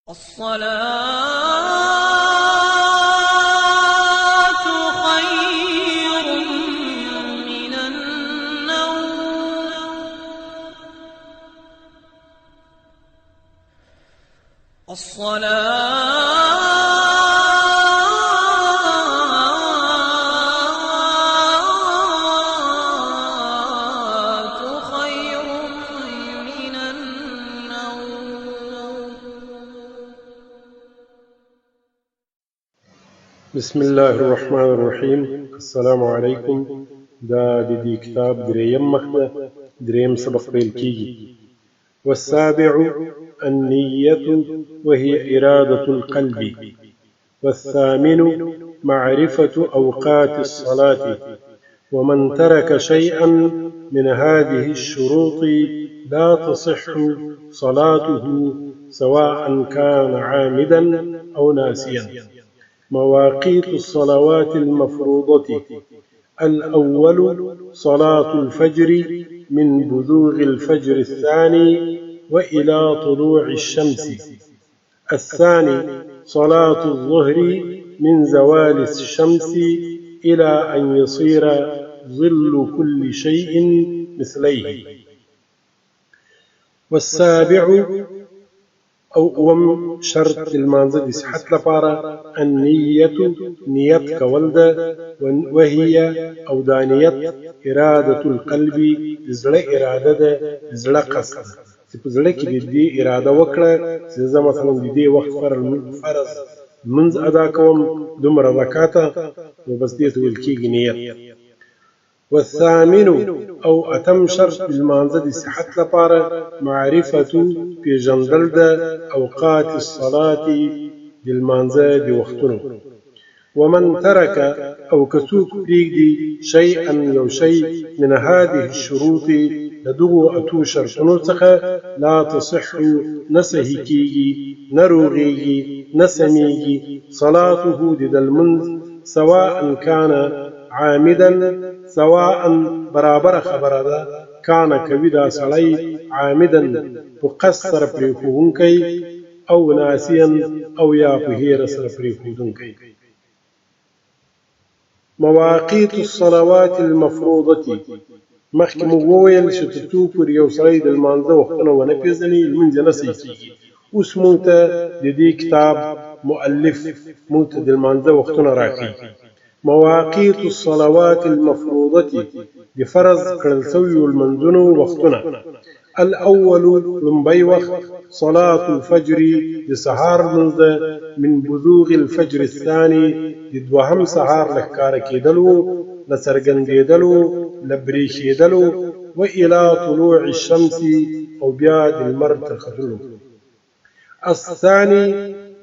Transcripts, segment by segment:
الصلاة خير من النوم. الصلاة خير من النوم. بسم الله الرحمن الرحيم. السلام عليكم. دا دي كتاب دريم مخده دريم سبق بالكيجي. والسابع النية وهي إرادة القلب. والثامن معرفة أوقات الصلاة. ومن ترك شيئا من هذه الشروط لا تصح صلاته سواء كان عامدا أو ناسيا. مواقيت الصلوات المفروضة: الأول صلاة الفجر من بزوغ الفجر الثاني وإلى طلوع الشمس. الثاني صلاة الظهر من زوال الشمس إلى أن يصير ظل كل شيء مثليه. والسابع أو شرط المانزة دي صحت لپاره النية نيت كولده، وهي أو دانيت إرادة القلب زړه إرادة ده زړه قصد چې په زړه کې دې إرادة وکړه چې زه مثلا دې وخت فرض منځ ادا کوم دومره رکعاته نو بس دې ته ویل کېږي نیت. والثامن أو أتم شرط المانزة دي صحت لپاره معرفة پیژندل ده أوقات الصلاة بالمانزة دي وقتونو. ومن ترك أو كسوك پریږدي شيئا يو شيء من هذه الشروط لدغو أتو شرطونو څخه لا تصح نسهي کیږي نروغيږي نسميږي صلاته دد المنز سواء كان عامدا سواء برابر خبره ده كان کوي دا سړی عامدا په قصر پرېښودونکی او ناسيا او یا په هیر سره پرېښودونکی. مواقيت الصلوات المفروضة: مخکې موږ وویل چې تر څو پورې یو سړی د لمانځه وختونه ونه پېژني لمونځ نه صحیح کېږي. اوس موږ ته د دې کتاب مؤلف موږ ته د لمانځه وختونه راښيي. مواقيت الصلوات المفروضة دي فرض کړل شویو لمنځونو وختونه: الأول لومبی وخت صلاة الفجر دي سهار لمونځ من بزوغ الفجر الثاني دي دوهم سهار لښکاره کېدلو لڅرګندېدلو لبرېښېدلو وإلى طلوع الشمس او بیا د لمر تر ختلو. الثاني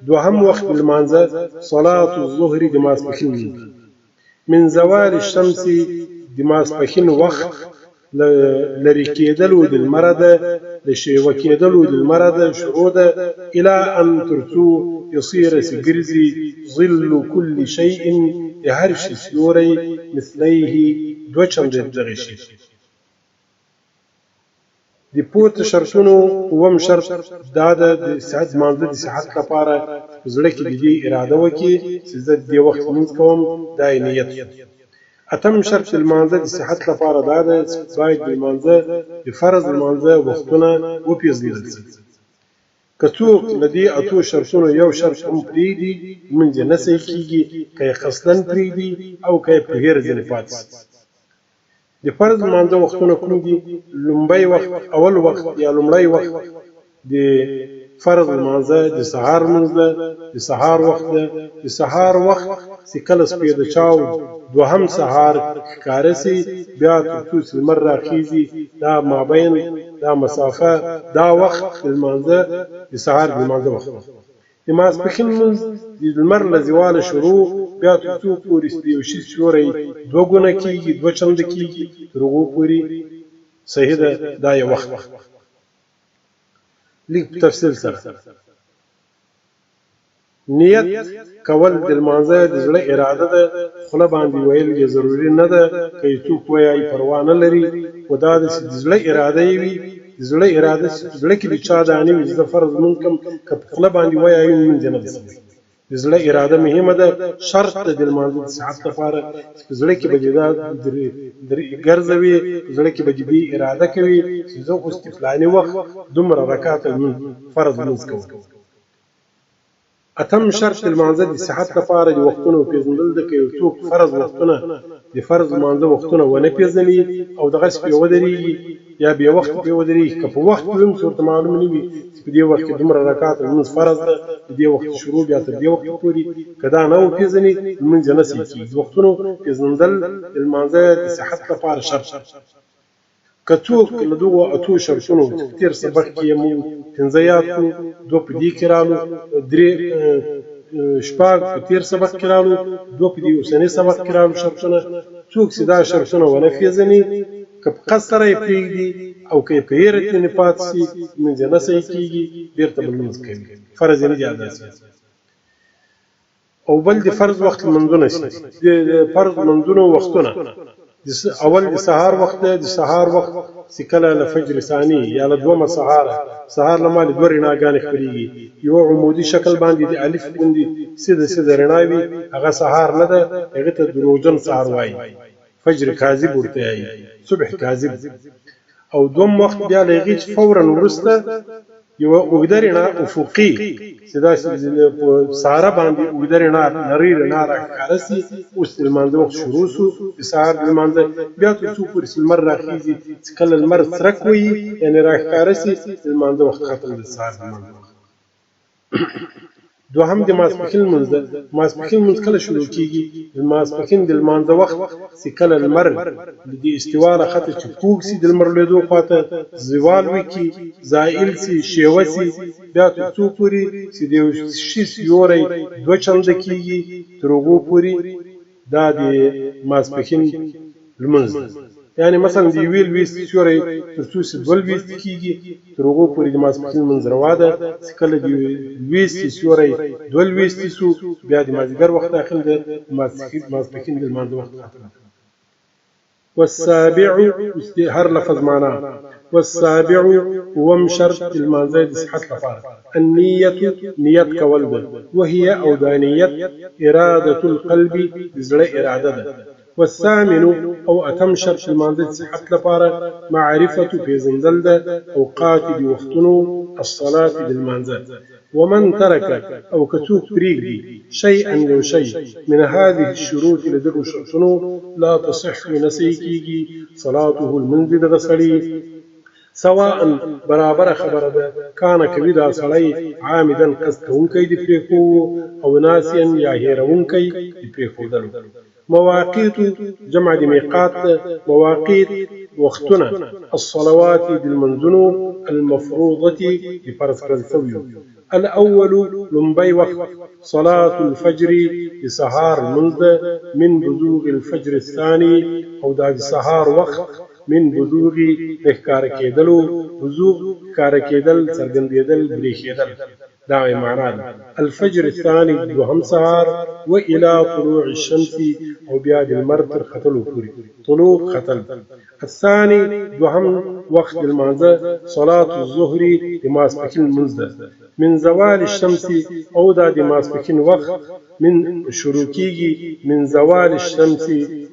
دوهم وخت لمانځه صلاة الظهر د ماسپښین من زوال الشمس د ماسپښین وخت لرې کېدلو د لمر ده د شیوه کېدلو د لمر ده شروع ده الى ان ترڅو يصير ګرځي ظل كل شيء د هر شي سیوری مثلیه دوه چنده دغه شي. د پورته شرطونو اووم شرط دا د صحت مانځه د صحت لپاره زړه کې د دې اراده وکړي چې زه د وخت لمونځ کوم دا نیت. اتم شرط المانځه د صحت لپاره دا ده چې باید د لمانځه د فرض لمانځه وختونه وپېژندل شي. که څوک له دې اتو شرطونو یو شرط هم پرېږدي لمونځ یې نه صحیح کېږي، که یې قصداً پرېږدي او که یې په هیر ځینې پاتې شي. د فرض لمانځه وختونه کوم دي؟ لومبی وخت اول وخت یا لومړی وخت د فرض لمانځه د سهار لمونځ ده د سهار وخت ده. د سهار وخت چې کله سپېده چاو دوهم سهار ښکاره سي بیا تر څو چې لمر راخیږي دا مابین دا مسافه دا وخت د لمانځه د سهار د لمانځه وخت. د ماسپښین لمونځ د لمر له زواله شروع بیا تر څو پورې د یو شي سیوری دوه ګونه کېږي دوه چنده کېږي تر هغو پورې صحیح ده دا یو وخت. لږ په تفصیل سره نیت کول د لمانځه د زړه اراده ده، خوله باندې ویل یې ضروري نه ده، که یې څوک وایي پروا نه لري، خو دا د زړه اراده یې وي زړه اراده زړه کې د چا دانه وي د فرض منکم که په خپل باندې وایي من جنت زړه اراده مهمه ده شرط د لمانځه د صحت لپاره زړه کې بجدا ګرځوي زړه کې بجدي اراده کوي چې زه اوس فلاني وخت دومره رکعات من فرض منځ کوم اتم شرط لمانځه د صحت لپاره د وختونو پیژندل د کې څوک فرض وختونه د فرض لمانځه وختونه ونه پیژني او دغه سپي ودرېږي یا بیا وخت په ودرېږي که په وخت هم صورت معلوم نه وي چې په دې وخت کې دومره رکعات لمونځ فرض ده د دې وخت شروع بیا تر دې وخت پورې که دا نه وپېژني لمونځ یې نه صحیح کېږي د وختونو پیژندل د لمانځه د صحت لپاره شرط که څوک له دغو اتو شرطونو تېر سبق کې یې موږ پنځه یاد کړو دوه په دې کې رالو درې شپږ په تېر سبق کې رالو دوه په دې اوسني سبق کې رالو شرطونه څوک چې دا شرطونه ونه پېژني که په قصد سره یې پرېږدي او که یې په هیرت کې پاتې شي لمونځ یې نه صحیح کېږي بېرته به لمونځ کوي فرض یې نه دي ادا شي او بل د فرض وخت لمونځونه شي د فرض لمونځونو وختونه اول د سهار وخت دی د سهار وخت چې کله له فجر ثاني یا له دومه سهار له مالې دوه رڼاګانې خپرېږي یو عمودي شکل باندې د الف غوندې سیده رڼا وي هغه سهار نه ده هغې ته دروغجن سهار وایي فجر کاذب ورته وایي صبح کاذب او دوم وخت بیا له هغې چې فورا وروسته یوه اوږده رڼا افقي چې داسې په سهاره باندې اوږده رڼا نرۍ رڼا راښکاره سي اوس د لمانځه وخت شروع سو د سهار د لمانځه بیا تر څو پورې چې لمر راخېږي چې کله لمر څرک وهي یعنې راښکاره سي د لمانځه وخت ختم د سهار د لمانځه وخت دوهم د ماسپښین لمونځ ده ماسپښین لمونځ کله شروع کېږي د ماسپښین د لمانځه وخت چې کله لمر د استوا نه ښکته چې کوږ سي د لمر لوېدو خواته زوال وکړي زائل سي شیوه سي بیا تر څو پورې چې د یو شي سیوری دوه چنده کېږي تر هغو پورې دا د ماسپښین لمونځ ده یعنی مثلا د یوې لوېستې سیوری تر څو چې دوه لوېستې کېږي تر هغو پورې د ماسپښین لمونځ روا ده چې کله د لوېستې سیوری دوه لوېستې سو بیا د مازدیګر وخت داخل ده ماسپښین د لمانځه وخت ختم والسابع هر لفظ معنا والسابع اووم شرط د لمانځه د صحت لپاره النیة نیت کول ده وهي او دا نیت اراده القلب د زړه اراده ده والثامن او اتم شرط لمانځه د صحت لپاره معرفة پیژندل ده اوقات د وختونو الصلاة د لمانځه ومن ترك او كتوك پرېږدي شيئا یو شی من هذه الشروط لدغو شرطونو لا تصح نه صحیح کېږي صلاته لمونځ دغه سړي سواء برابر خبره ده کان کوي دا سړی عامدا قصد کوونکی د پرېښو او ناسیا یا هېروونکی د پرېښودلو مواقیت جمع د میقات مواقیت وختونه الصلوات د لمنځونو المفروضة د فرض کړل شویو الأول لمبي وقت صلاة الفجر سهار منذ من بزوغ الفجر الثاني أو دا سهار وقت من بزوغ نحكار كيدلو بزوغ كار كيدل سرگنديدل بريخيدل داعي معناه الفجر الثاني دوهم سهار وإلى طلوع الشمس أو بياد المرتر ختلو فوري طلوع ختل الثاني دوهم وقت المنزل صلاة الظهر لماسبكين منزل من زوال الشمس أو دا دماسبكين وقت من شروكيجي من زوال الشمس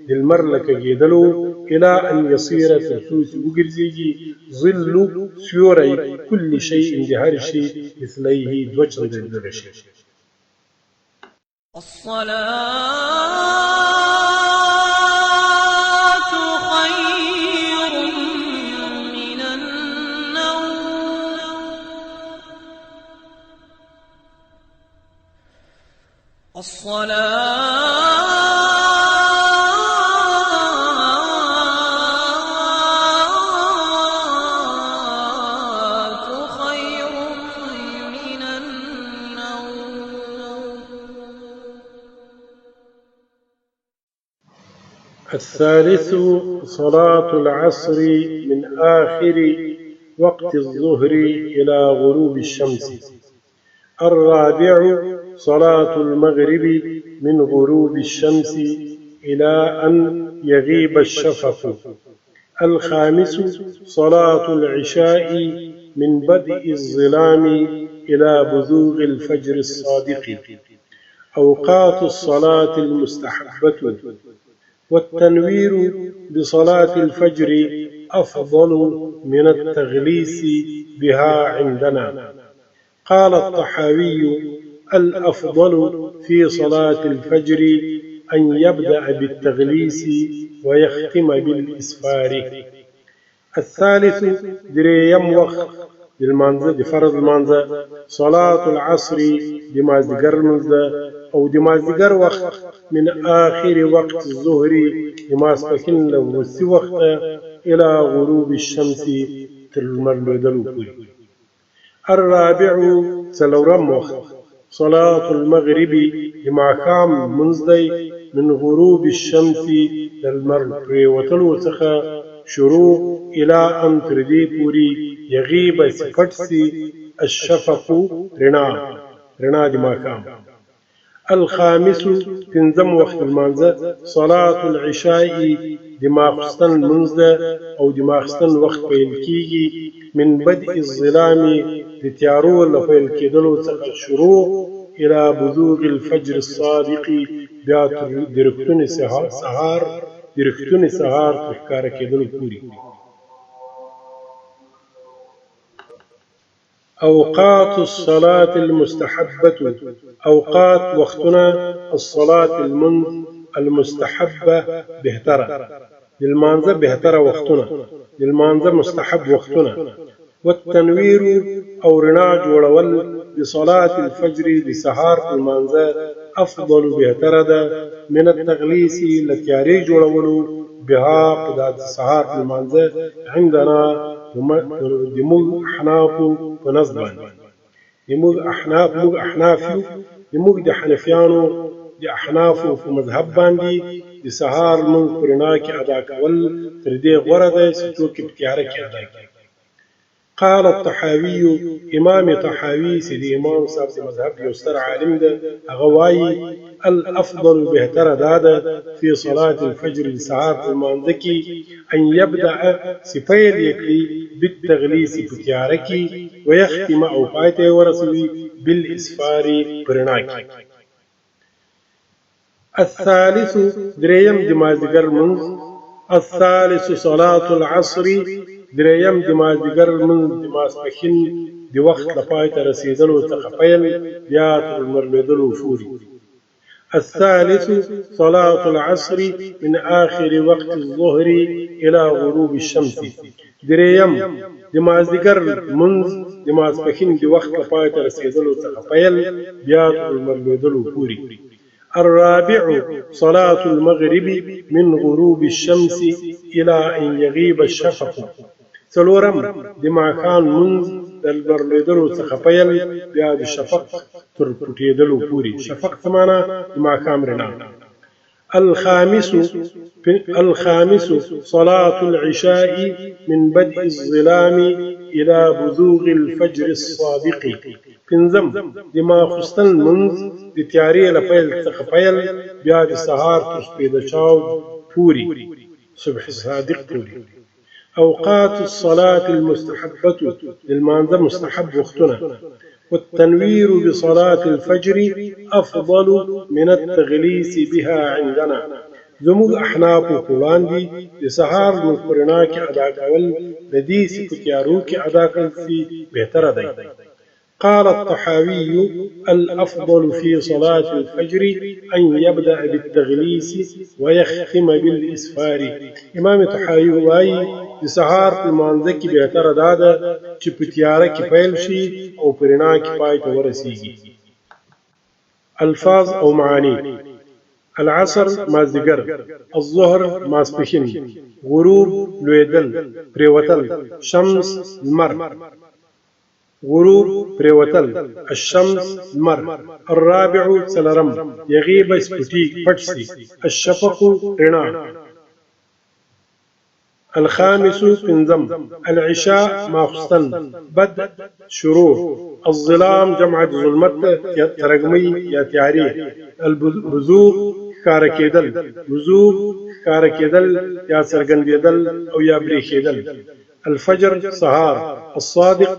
للمرلك جيدلو إلى أن يصير ترسوس وقرزيجي ظل سيوري كل شيء لهر شيء مثليه دوچن دلرشي الصلاة خير من النوم الثالث صلاة العصر من آخر وقت الظهر إلى غروب الشمس الرابع صلاة المغرب من غروب الشمس إلى أن يغيب الشفق الخامس صلاة العشاء من بدء الظلام إلى بزوغ الفجر الصادق. أوقات الصلاة المستحبة: والتنوير بصلاة الفجر أفضل من التغليس بها عندنا. قال الطحاوي: الأفضل في صلاة الفجر أن يبدأ بالتغليس ويختم بالإسفار. الثالث دريم وقت للمانزة بفرض المانزة: صلاة العصر دمازدقر منزة أو دمازدقر وقت من آخر وقت الظهر دمازفكن لو وسي وقت إلى غروب الشمس تلمرلودلو. الرابع سلورم وقت صلاة المغرب لماخام منزدي من غروب الشمس للمرء وتلو سخا شروع إلى أن تردي پوری يغيب سفتسي الشفق رنا دماخام. الخامس تنزم وقت المانزة: صلاة العشاء دماغستن منزدة أو دماغستن وقت بيلكيجي من بدء الظلام لتيارو لفيل كيدلو الشروع إلى بزوغ الفجر الصادق بيات دركتون سهار تفكار كيدلو پوری. أوقات الصلاة المستحبة: أوقات وقتنا الصلاة المستحبة بهترة للمانزة بهترة وقتنا للمانزة مستحب وقتنا. والتنوير أو رناج ولول بصلاة الفجر لسهار المانزة أفضل بهترة من التغليس لتياريج ولولو بها قداد سهار المانزة عندنا دموغ أحناف ونصبان. دموغ أحنافيو دموغ دي حنفيانو دي أحنافو في مذهب باندي دي سهار من قرناكي أداك تردي غردة ستوكي بتياركي أداك. قال الطحاوي: إمام طحاوي سيدي إمام صاحب مذهب يستر عالم ده أغواي: الأفضل بهتر دادا في صلاة الفجر لساعات المانزكي أن يبدأ سفير يكري بالتغليس بتياركي ويختم أوقاته ورسوي بالإسفار برناكي. الثالث دريم دمازدقر منز. الثالث صلاة العصر دريم دمازدقر منز دمازپخين دي وقت لپای ته رسیدلو څخه پیل بیا تر مرلودلو فوري. الثالث صلاة العصر من آخر وقت الظهر إلى غروب الشمس. دريم دمازدقر منز دمازپخين دي وقت لپای ته رسیدلو څخه پیل بیا تر مرلودلو فوري. الرابع صلاة المغرب من غروب الشمس إلى أن يغيب الشفق. څلورم دماخان منز دلبرلودلو څخه پیل بیا د شفق تر پټېدلو پوري. شفق څه معنا؟ دماخام رڼا. الخامس صلاة العشاء من بدء الظلام إلى بزوغ الفجر الصادق. پنځم دماخستن منز د تیارې له پیل څخه پیل بیا د سهار تر سپېده چاو پوري صبح صادق پوري. أوقات الصلاة المستحبة للمانزة مستحب وقتنا. والتنوير بصلاة الفجر أفضل من التغليس بها عندنا. زموږ احنافو قرآن دي د سهار د قرنا کې ادا کول د دې سکتیارو کې ادا کول سي بهتره دی. قال الطحاوي: الأفضل في صلاة الفجر أن يبدأ بالتغليس ويختم بالإسفار. إمام طحاوي وايي د سهار په مانځه کې بهتره دا ده چې په تیاره کې پیل شي او په رڼا کې پای ته ورسیږي. الفاظ او معاني: العصر مازدیګر، الظهر ماسپښین، غروب لویدل پریوتل، شمس لمر، غروب پریوتل، الشمس لمر. الرابع څلرم، یغیب سپټي پټ سي، الشفق رڼا. الخامس پنځم، العشاء ماخستن، بدء شروع، الظلام جمع ظلمت ترګمي یا تیاری، البزوغ ښکاره کېدل، وضوح ښکاره کېدل یا څرګندېدل او یا برېښېدل. الفجر سهار، الصادق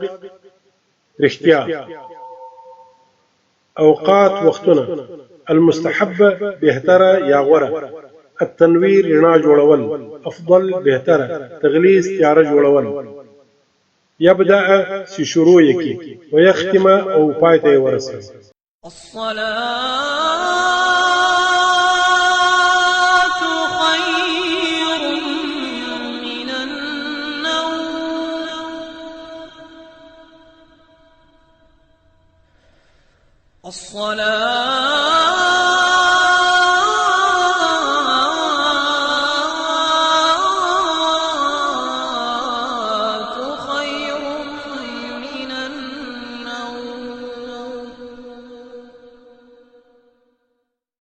رښتیا. اوقات وختونه، المستحبه بهتره یا غوره، التنویر رڼا جوړول، افضل بهتره، تغلیظ تیاره جوړول. یبدأ چې شروع یې کړي، ویختم او پای ته یې ورسوي. الصلاة خير من النوم. الصلاة